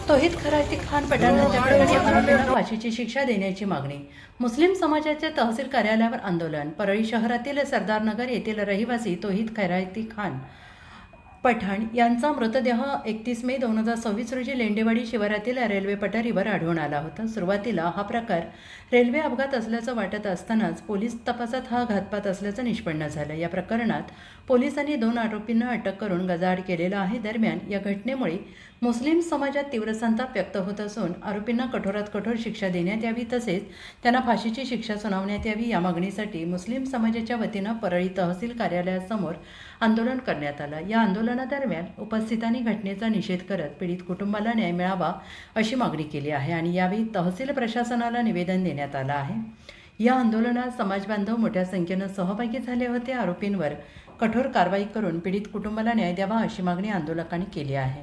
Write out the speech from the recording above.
तौहीद खराती खान पठाण हत्याप्रकरणी आरोपींना फाशीची शिक्षा देण्याची मागणी. मुस्लिम समाजाच्या तहसील कार्यालयावर आंदोलन. परळी शहरातील सरदारनगर येथील रहिवासी तौहीद खराती खान पठाण यांचा मृतदेह 31 मे 2026 रोजी लेंडेवाडी शिवारातील रेल्वे पठारीवर आढळून आला होता. सुरुवातीला हा प्रकार रेल्वे अपघात असल्याचं वाटत असतानाच पोलीस तपासात हा घातपात असल्याचं निष्पन्न झालं. या प्रकरणात पोलिसांनी 2 आरोपींना अटक करून गजाआड केलेला आहे. दरम्यान या घटनेमुळे मुस्लिम समाजात तीव्र संताप व्यक्त होत असून आरोपींना कठोरात कठोर शिक्षा देण्यात यावी तसेच त्यांना फाशीची शिक्षा सुनावण्यात यावी या मागणीसाठी मुस्लिम समाजाच्या वतीनं परळी तहसील कार्यालयासमोर आंदोलन करण्यात आलं. या आंदोलनादरम्यान उपस्थितांनी घटनेचा निषेध करत पीडित कुटुंबाला न्याय मिळावा अशी मागणी केली आहे आणि यावेळी तहसील प्रशासनाला निवेदन देण्यात आलं आहे. या आंदोलनात समाजबांधव मोठ्या संख्येनं सहभागी झाले होते. आरोपींवर कठोर कारवाई करून पीडित कुटुंबाला न्याय द्यावा अशी मागणी आंदोलकांनी केली आहे.